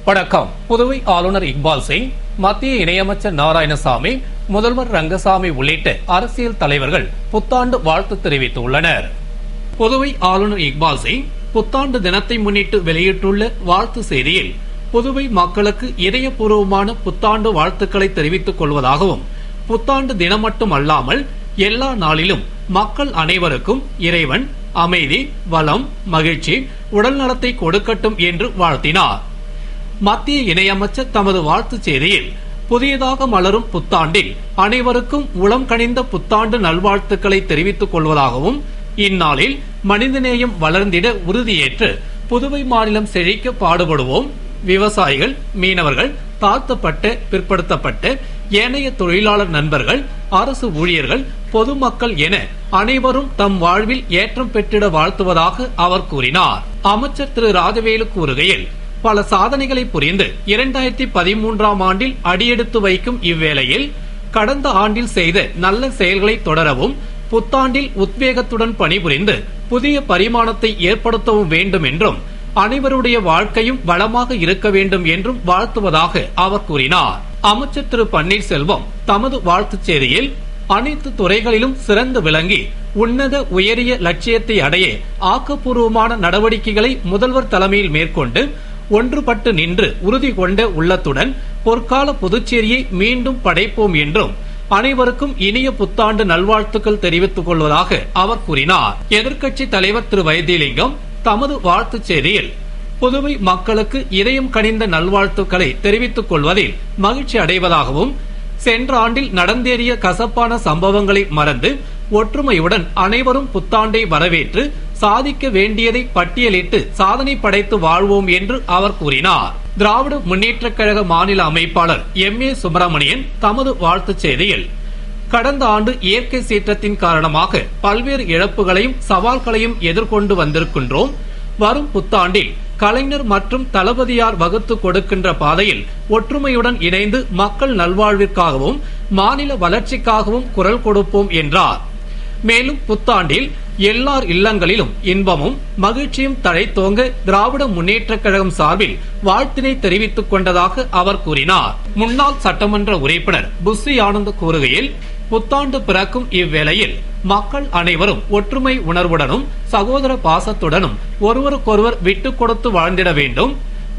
வணக்கம். புதுவை ஆளுநர் இக்பால் சிங், மத்திய இணையமைச்சர் நாராயணசாமி, முதல்வர் ரங்கசாமி உள்ளிட்ட அரசியல் தலைவர்கள் புத்தாண்டு வாழ்த்து தெரிவித்துள்ளனர். புதுவை ஆளுநர் இக்பால் சிங் புத்தாண்டு தினத்தை முன்னிட்டு வெளியிட்டுள்ள வாழ்த்து செய்தியில், புதுவை மக்களுக்கு இதயபூர்வமான புத்தாண்டு வாழ்த்துக்களை தெரிவித்துக் கொள்வதாகவும், புத்தாண்டு தினம் மட்டும் அல்லாமல் எல்லா நாளிலும் மக்கள் அனைவருக்கும் இறைவன் அமைதி, வளம், மகிழ்ச்சி, உடல் நலத்தை கொடுக்கட்டும் என்று வாழ்த்தினார். மத்திய இணையமைச்சர் தமது வாழ்த்துச் செய்தியில், புதியதாக மலரும் புத்தாண்டில் அனைவருக்கும் உளம் கனிந்த புத்தாண்டு நல்வாழ்த்துக்களை தெரிவித்துக் கொள்வதாகவும், இந்நாளில் மனிதநேயம் வளர்ந்திட உறுதியேற்று புதுவை மாநிலம் செழிக்க பாடுபடுவோம். விவசாயிகள், மீனவர்கள், தாழ்த்தப்பட்ட, பிற்படுத்தப்பட்ட, ஏனைய தொழிலாளர் நண்பர்கள், அரசு ஊழியர்கள், பொதுமக்கள் என அனைவரும் தம் வாழ்வில் ஏற்றம் பெற்றிட வாழ்த்துவதாக அவர் கூறினார். அமைச்சர் திரு ராஜவேலு கூறுகையில், பல சாதனைகளை புரிந்து 2013ஆம் ஆண்டில் அடியெடுத்து வைக்கும் இவ்வேளையில் கடந்த ஆண்டில் செய்த நல்ல செயல்களை தொடரவும், புத்தாண்டில் உத்வேகத்துடன் பணிபுரிந்து புதிய பரிமாணத்தை ஏற்படுத்தவும் வேண்டும் என்றும், அனைவருடைய வாழ்க்கையும் வளமாக இருக்க வேண்டும் என்றும் வாழ்த்துவதாக அவர் கூறினார். அமைச்சர் திரு பன்னீர்செல்வம் தமது வாழ்த்துச் செய்தியில், அனைத்து துறைகளிலும் சிறந்து விளங்கி உன்னத உயரிய லட்சியத்தை அடைய ஆக்கப்பூர்வமான நடவடிக்கைகளை முதல்வர் தலைமையில் மேற்கொண்டு ஒன்றுபட்டு நின்று உறுதி கொண்ட உள்ளத்துடன் பொற்கால புதுச்சேரியை மீண்டும் படைப்போம் என்றும், அனைவருக்கும் இனிய புத்தாண்டு நல்வாழ்த்துக்கள் தெரிவித்துக் கொள்வதாக அவர் கூறினார். எதிர்க்கட்சி தலைவர் திரு வைத்திலிங்கம் தமது வாழ்த்துச் செய்தியில், புதுவை மக்களுக்கு இதயம் கனிந்த நல்வாழ்த்துக்களை தெரிவித்துக் கொள்வதில் மகிழ்ச்சி அடைவதாகவும், சென்ற ஆண்டில் நடந்தேறிய கசப்பான சம்பவங்களை மறந்து ஒற்றுமையுடன் அனைவரும் புத்தாண்டை வரவேற்று சாதிக்க வேண்டியதை பட்டியலிட்டு சாதனை படைத்து வாழ்வோம் என்று அவர் கூறினார். திராவிட முன்னேற்றக் கழக மாநில அமைப்பாளர் எம்.ஏ. சுப்பிரமணியன் தமது வாழ்த்துச் செய்தியில், கடந்த ஆண்டு இயற்கை சீற்றத்தின் காரணமாக பல்வேறு இழப்புகளையும் சவால்களையும் எதிர்கொண்டு வந்திருக்கின்றோம். வரும் புத்தாண்டில் கலைஞர் மற்றும் தளபதியார் வகுத்து கொடுக்கின்ற பாதையில் ஒற்றுமையுடன் இணைந்து மக்கள் நல்வாழ்விற்காகவும் மாநில வளர்ச்சிக்காகவும் குரல் கொடுப்போம் என்றார். மேலும் புத்தாண்டில் எல்லார் இல்லங்களிலும் இன்பமும் மகிழ்ச்சியும் தழைத்தோங்க திராவிட முன்னேற்றக் கழகம் சார்பில் வாழ்த்தினை தெரிவித்துக் கொண்டதாக அவர் கூறினார். முன்னாள் சட்டமன்ற உறுப்பினர் புஸ்ஸி ஆனந்த் கூறுகையில், புத்தாண்டு பிறக்கும் இவ்வேளையில் மக்கள் அனைவரும் ஒற்றுமை உணர்வுடனும் சகோதர பாசத்துடனும் ஒருவருக்கொருவர் விட்டுக் கொடுத்து வாழ்ந்திட வேண்டும்.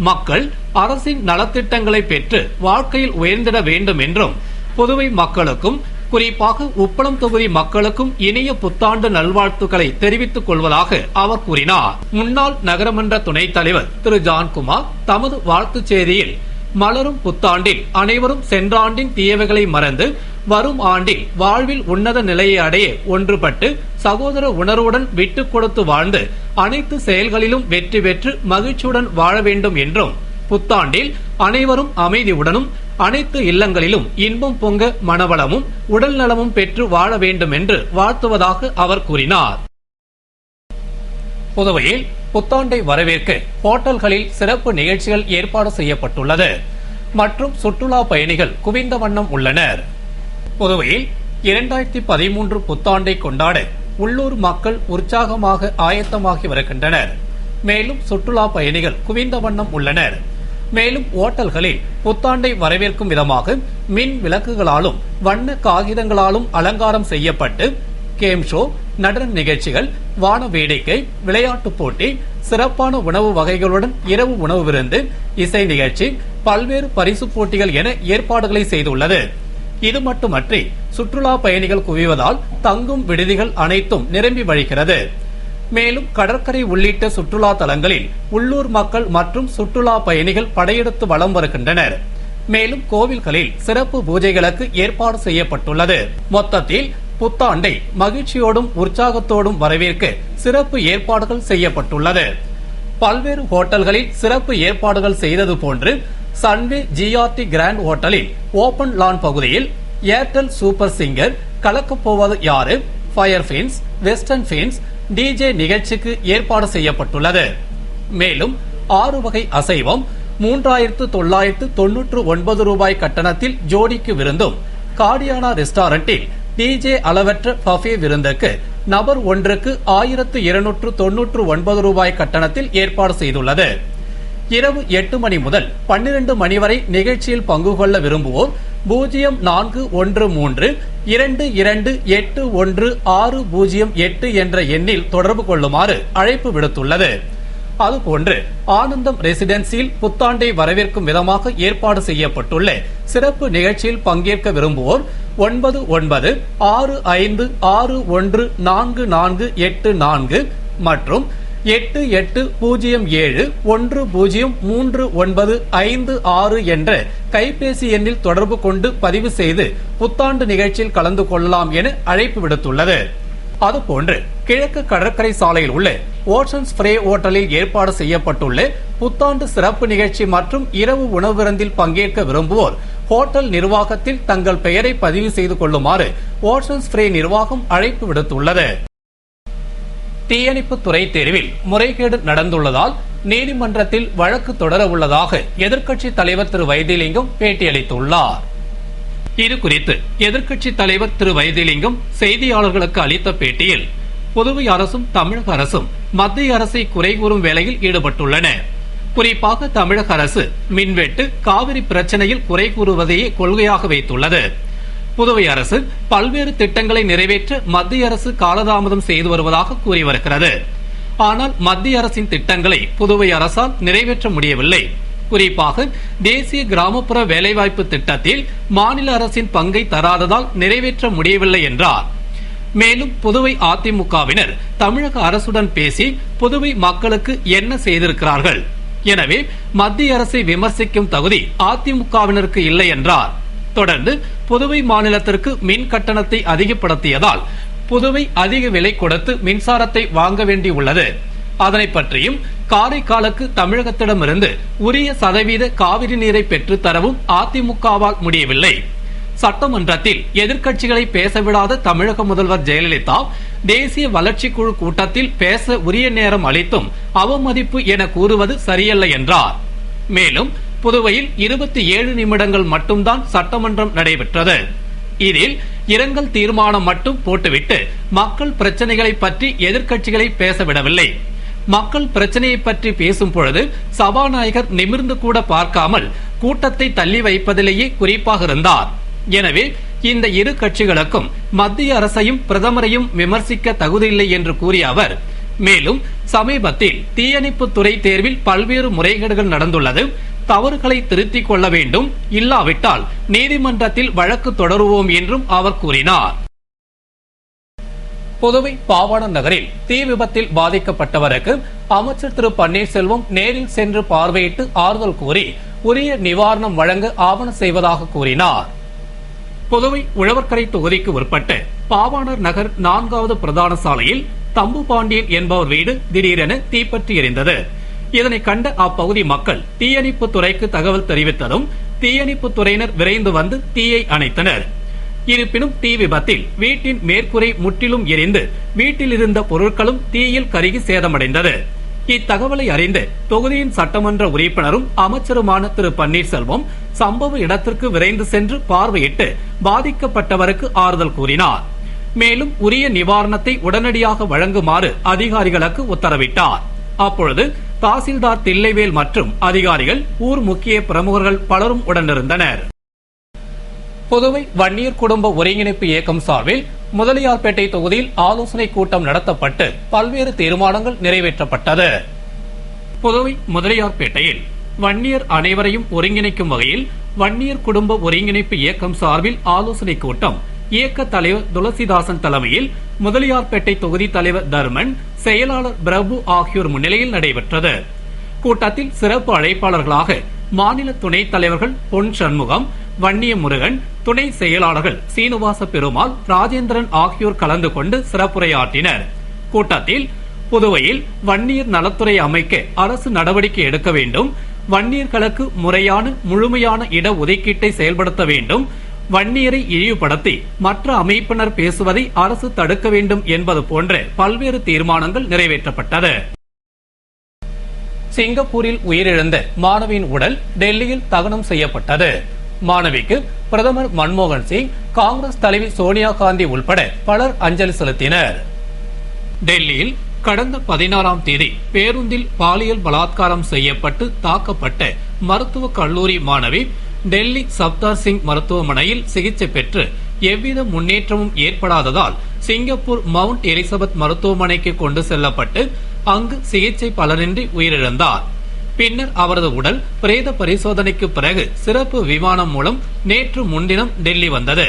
மக்கள் அரசின் நலத்திட்டங்களை பெற்று வாழ்க்கையில் உயர்ந்திட வேண்டும் என்றும், புதுவை மக்களுக்கும் குறிப்பாக உப்பளம் தொகுதி மக்களுக்கும் இனிய புத்தாண்டு நல்வாழ்த்துக்களை தெரிவித்துக் கொள்வதாக அவர் கூறினார். முன்னாள் நகரமன்ற துணைத் தலைவர் திரு ஜான்குமார் தமது வாழ்த்துச் செய்தியில், மலரும் புத்தாண்டில் அனைவரும் சென்ற ஆண்டின் தீயவைகளை மறந்து வரும் ஆண்டில் வாழ்வில் உன்னத நிலையை அடைய ஒன்றுபட்டு சகோதர உணர்வுடன் விட்டுக் கொடுத்து வாழ்ந்து அனைத்து செயல்களிலும் வெற்றி பெற்று மகிழ்ச்சியுடன் வாழ வேண்டும் என்றும், புத்தாண்டில் அனைவரும் அமைதியுடனும் அனைத்து இல்லங்களிலும் இன்பம் பொங்க மனவளமும் உடல் நலமும் பெற்று வாழ வேண்டும் என்று வாழ்த்துவதாக அவர் கூறினார். புதுவையில் புத்தாண்டை வரவேற்க ஹோட்டல்களில் சிறப்பு நிகழ்ச்சிகள் ஏற்பாடு செய்யப்பட்டுள்ளது மற்றும் சுற்றுலா பயணிகள் குவிந்த வண்ணம் உள்ளனர். புதுவையில் 2013 புத்தாண்டை கொண்டாட உள்ளூர் மக்கள் உற்சாகமாக ஆயத்தமாகி வருகின்றனர். மேலும் சுற்றுலா பயணிகள் குவிந்த வண்ணம் உள்ளனர். மேலும் ஓட்டல்களில் புத்தாண்டை வரவேற்கும் விதமாக மின் விளக்குகளாலும் வண்ண காகிதங்களாலும் அலங்காரம் செய்யப்பட்டு கேம் ஷோ, நடன நிகழ்ச்சிகள், வான வேடிக்கை, விளையாட்டுப் போட்டி, சிறப்பான உணவு வகைகளுடன் இரவு உணவு விருந்து, இசை நிகழ்ச்சி, பல்வேறு பரிசு போட்டிகள் என ஏற்பாடுகளை செய்துள்ளது. இது மட்டுமன்றி சுற்றுலா பயணிகள் குவிவதால் தங்கும் விடுதிகள் அனைத்தும் நிரம்பி வழிகிறது. மேலும் கடற்கரை உள்ளிட்ட சுற்றுலா தலங்களில் உள்ளூர் மக்கள் மற்றும் சுற்றுலா பயணிகள் படையெடுத்து வலம் வருகின்றனர். மேலும் கோவில்களில் சிறப்பு பூஜைகளுக்கு ஏற்பாடு செய்யப்பட்டுள்ளது. மொத்தத்தில் புத்தாண்டை மகிழ்ச்சியோடும் உற்சாகத்தோடும் வரவேற்க சிறப்பு ஏற்பாடுகள் செய்யப்பட்டுள்ளது. பல்வேறு ஹோட்டல்களில் சிறப்பு ஏற்பாடுகள் செய்தது போன்று சன்வே ஜிஆர்டி கிராண்ட் ஹோட்டலில் ஓபன் லான் பகுதியில் ஏர்டெல் சூப்பர் சிங்கர், கலக்கப் போவது யாரு, fire fins, western fins, DJ நிகழ்ச்சிக்கு ஏற்பாடு செய்யப்பட்டுள்ளது. மேலும் 6 வகை அசைவம் 3999 ரூபாய் கட்டணத்தில் ஜோடிக்கு விருந்தும், காடியானா ரெஸ்டாரண்டில் டிஜே அளவற்ற பஃபே விருந்துக்கு நபர் ஒன்றுக்கு 1299 ரூபாய் கட்டணத்தில் ஏற்பாடு செய்துள்ளது. இரவு 8 மணி முதல் 12 மணி வரை நிகழ்ச்சியில் பங்கு கொள்ள விரும்புவோர் 041322816008 என்ற எண்ணில் தொடர்பு கொள்ளுமாறு அழைப்பு விடுத்துள்ளது. அதுபோன்று ஆனந்தம் ரெசிடென்சியில் புத்தாண்டை வரவேற்கும் விதமாக ஏற்பாடு செய்யப்பட்டுள்ள சிறப்பு நிகழ்ச்சியில் பங்கேற்க விரும்புவோர் 9960614484 மற்றும் 8807103956 என்ற கைபேசி எண்ணில் தொடர்பு கொண்டு பதிவு செய்து புத்தாண்டு நிகழ்ச்சியில் கலந்து கொள்ளலாம் என அழைப்பு விடுத்துள்ளது. அதுபோன்று கிழக்கு கடற்கரை சாலையில் உள்ள ஓஷன்ஸ் ஸ்ப்ரே ஓட்டலில் ஏற்பாடு செய்யப்பட்டுள்ள புத்தாண்டு சிறப்பு நிகழ்ச்சி மற்றும் இரவு உணவு விருந்தில் பங்கேற்க விரும்புவோர் ஹோட்டல் நிர்வாகத்தில் தங்கள் பெயரை பதிவு செய்து கொள்ளுமாறு ஓஷன்ஸ் ஸ்ப்ரே நிர்வாகம் அழைப்பு விடுத்துள்ளது. தீயணைப்பு துறை தேர்வில் முறைகேடு நடந்துள்ளதால் நீதிமன்றத்தில் வழக்கு தொடர உள்ளதாக எதிர்க்கட்சி தலைவர் திரு வைத்திலிங்கம் பேட்டியளித்துள்ளார். இதுகுறித்து எதிர்க்கட்சி தலைவர் திரு வைத்திலிங்கம் செய்தியாளர்களுக்கு அளித்த பேட்டியில், புதுவை அரசும் தமிழக அரசும் மத்திய அரசை குறை கூறும் வேலையில் ஈடுபட்டுள்ளன. குறிப்பாக தமிழக அரசு மின்வெட்டு, காவிரி பிரச்சனையில் குறை கூறுவதையே கொள்கையாக வைத்துள்ளது. புதுவை அரசு பல்வேறு திட்டங்களை நிறைவேற்ற மத்திய அரசு காலதாமதம் செய்து வருவதாக கூறி வருகிறது. ஆனால் மத்திய அரசின் திட்டங்களை புதுவை அரசால் நிறைவேற்ற முடியவில்லை. குறிப்பாக தேசிய கிராமப்புற வேலைவாய்ப்பு திட்டத்தில் மாநில அரசின் பங்கை தராததால் நிறைவேற்ற முடியவில்லை என்றார். மேலும் புதுவை அதிமுகவினர் தமிழக அரசுடன் பேசி புதுவை மக்களுக்கு என்ன செய்திருக்கிறார்கள்? எனவே மத்திய அரசை விமர்சிக்கும் தகுதி அதிமுகவினருக்கு இல்லை என்றார். தொடர்ந்து புதுவை மாநிலத்திற்கு மின் கட்டணத்தை அதிகப்படுத்தியதால் புதுவை அதிக விலை கொடுத்து மின்சாரத்தை வாங்க வேண்டியுள்ளது. அதனை பற்றியும் காரைக்காலுக்கு தமிழகத்திடமிருந்து உரிய சதவீத காவிரி நீரை பெற்றுத் தரவும் அதிமுகவால் முடியவில்லை. சட்டமன்றத்தில் எதிர்க்கட்சிகளை பேசவிடாத தமிழக முதல்வர் ஜெயலலிதா தேசிய வளர்ச்சி குழு கூட்டத்தில் பேச உரிய நேரம் அளித்தும் அவமதிப்பு என கூறுவது சரியல்ல என்றார். மேலும் புதுவையில் 27 நிமிடங்கள் மட்டும்தான் சட்டமன்றம் நடைபெற்றது. இதில் இரங்கல் தீர்மானம் மட்டும் போட்டுவிட்டு மக்கள் பிரச்சனைகளை பற்றி எதிர்க்கட்சிகளை பேசவிடவில்லை. மக்கள் பிரச்சனையை பற்றி பேசும் பொழுது சபாநாயகர் நிமிர்ந்து கூட பார்க்காமல் கூட்டத்தை தள்ளி வைப்பதிலேயே குறிப்பாக இருந்தார். எனவே இந்த இரு கட்சிகளுக்கும் மத்திய அரசையும் பிரதமரையும் விமர்சிக்க தகுதியில்லை என்று கூறிய அவர், மேலும் சமீபத்தில் தீயணைப்பு துறை தேர்வில் பல்வேறு முறைகேடுகள் நடந்துள்ளது, தவறுகளை திருத்திக் கொள்ள வேண்டும், இல்லாவிட்டால் நீதிமன்றத்தில் வழக்கு தொடருவோம் என்றும் அவர் கூறினார். புதுவை பாவாணர் நகரில் தீ விபத்தில் பாதிக்கப்பட்டவருக்கு அமைச்சர் திரு பன்னீர்செல்வம் நேரில் சென்று பார்வையிட்டு ஆறுதல் கூறி உரிய நிவாரணம் வழங்க ஆவணம் செய்வதாக கூறினார். புதுவை உழவர்கரை தொகுதிக்கு உட்பட்ட பாவாணர் நகர் 4வது பிரதான சாலையில் தம்பு பாண்டியன் என்பவர் வீடு திடீரென தீப்பற்றி எரிந்தது. இதனை கண்ட அப்பகுதி மக்கள் தீயணைப்பு துறைக்கு தகவல் தெரிவித்ததும் தீயணைப்பு துறையினர் விரைந்து வந்து தீயை அணைத்தனர். இருப்பினும் தீ விபத்தில் வீட்டின் மேற்கூரை முற்றிலும் எரிந்து வீட்டில் இருந்த பொருட்களும் தீயில் கருகி சேதமடைந்தது. இத்தகவலை அறிந்து தொகுதியின் சட்டமன்ற உறுப்பினரும் அமைச்சருமான திரு பன்னீர்செல்வம் சம்பவ இடத்திற்கு விரைந்து சென்று பார்வையிட்டு பாதிக்கப்பட்டவருக்கு ஆறுதல் கூறினார். மேலும் உரிய நிவாரணத்தை உடனடியாக வழங்குமாறு அதிகாரிகளுக்கு உத்தரவிட்டார். அப்பொழுது தாசில்தார் தில்லைவேல் மற்றும் அதிகாரிகள், ஊர் முக்கிய பிரமுகர்கள் பலரும் உடனிருந்தனர். புதுவை வன்னியர் குடும்ப ஒருங்கிணைப்பு இயக்கம் சார்பில் முதலியார்பேட்டை தொகுதியில் ஆலோசனை கூட்டம் நடத்தப்பட்டு பல்வேறு தீர்மானங்கள் நிறைவேற்றப்பட்டது. புதுவை முதலியார்பேட்டையில் வன்னியர் அனைவரையும் ஒருங்கிணைக்கும் வகையில் வன்னியர் குடும்ப ஒருங்கிணைப்பு இயக்கம் சார்பில் ஆலோசனை கூட்டம் இயக்க தலைவர் துளசிதாசன் தலைமையில் முதலியார்பேட்டை தொகுதி தலைவர் தர்மன், செயலாளர் பிரபு ஆகியோர் முன்னிலையில் நடைபெற்றது. கூட்டத்தில் சிறப்பு அழைப்பாளர்களாக மாநில துணைத் தலைவர்கள் பொன் சண்முகம், வன்னிய முருகன், துணை செயலாளர்கள் சீனிவாச பெருமாள், ராஜேந்திரன் ஆகியோர் கலந்து கொண்டு சிறப்புரையாற்றினர். கூட்டத்தில் புதுவையில் வன்னியர் நலத்துறை அமைக்க அரசு நடவடிக்கை எடுக்க வேண்டும், வன்னியர்களுக்கு முறையான முழுமையான இட ஒதுக்கீட்டை செயல்படுத்த வேண்டும், வன்னியரை இழிவுபடுத்தி மற்ற அமைப்பினர் பேசுவதை அரசு தடுக்க வேண்டும் என்பது போன்ற பல்வேறு தீர்மானங்கள் நிறைவேற்றப்பட்டது. சிங்கப்பூரில் உயிரிழந்த மாணவியின் உடல் டெல்லியில் தகனம் செய்யப்பட்டது. மாணவிக்கு பிரதமர் மன்மோகன் சிங், காங்கிரஸ் தலைவி சோனியா காந்தி உள்பட பலர் அஞ்சலி செலுத்தினர். டெல்லியில் கடந்த 16ஆம் தேதி பேருந்தில் பாலியல் பலாத்காரம் செய்யப்பட்டு தாக்கப்பட்ட மருத்துவக் கல்லூரி மாணவி டெல்லி சப்தார் சிங் மருத்துவமனையில் சிகிச்சை பெற்று எவ்வித முன்னேற்றமும் ஏற்படாததால் சிங்கப்பூர் மவுண்ட் எலிசபெத் மருத்துவமனைக்கு கொண்டு செல்லப்பட்டு அங்கு சிகிச்சை பலனின்றி உயிரிழந்தார். பின்னர் அவரது உடல் பிரேத பரிசோதனைக்கு பிறகு சிறப்பு விமானம் மூலம் நேற்று முன்தினம் டெல்லி வந்தது.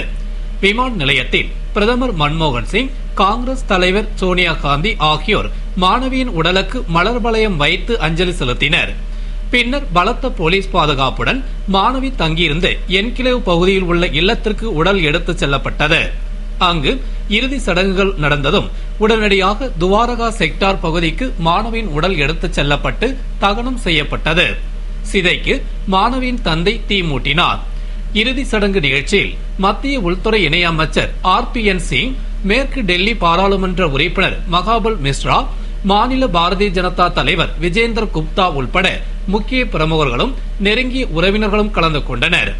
விமான நிலையத்தில் பிரதமர் மன்மோகன் சிங், காங்கிரஸ் தலைவர் சோனியா காந்தி ஆகியோர் மாணவியின் உடலுக்கு மலர் வளையம் வைத்து அஞ்சலி செலுத்தினர். பின்னர் பலத்த போலீஸ் பாதுகாப்புடன் மாணவி தங்கியிருந்த என்கிளேவ் பகுதியில் உள்ள இல்லத்திற்கு உடல் எடுத்துச் செல்லப்பட்டது. அங்கு இறுதி சடங்குகள் நடந்ததும் உடனடியாக துவாரகா செக்டார் பகுதிக்கு மாணவியின் உடல் எடுத்துச் செல்லப்பட்டு தகனம் செய்யப்பட்டது. சிதைக்கு மாணவியின் தந்தை தீ மூட்டினார். இறுதி சடங்கு நிகழ்ச்சியில் மத்திய உள்துறை இணையமைச்சர் RPN சிங், மேற்கு டெல்லி பாராளுமன்ற உறுப்பினர் மகாபல் மிஸ்ரா, மாநில பாரதிய ஜனதா தலைவர் விஜேந்தர் குப்தா உள்பட முக்கிய பிரமுகர்களும் நெருங்கிய உறவினர்களும் கலந்து கொண்டனர்.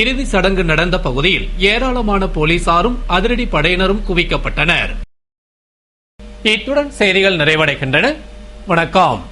இறுதி சடங்கு நடந்த பகுதியில் ஏராளமான போலீசாரும் அதிரடி படையினரும் குவிக்கப்பட்டனர். இத்துடன் செய்திகள் நிறைவடைகின்றன. வணக்கம்.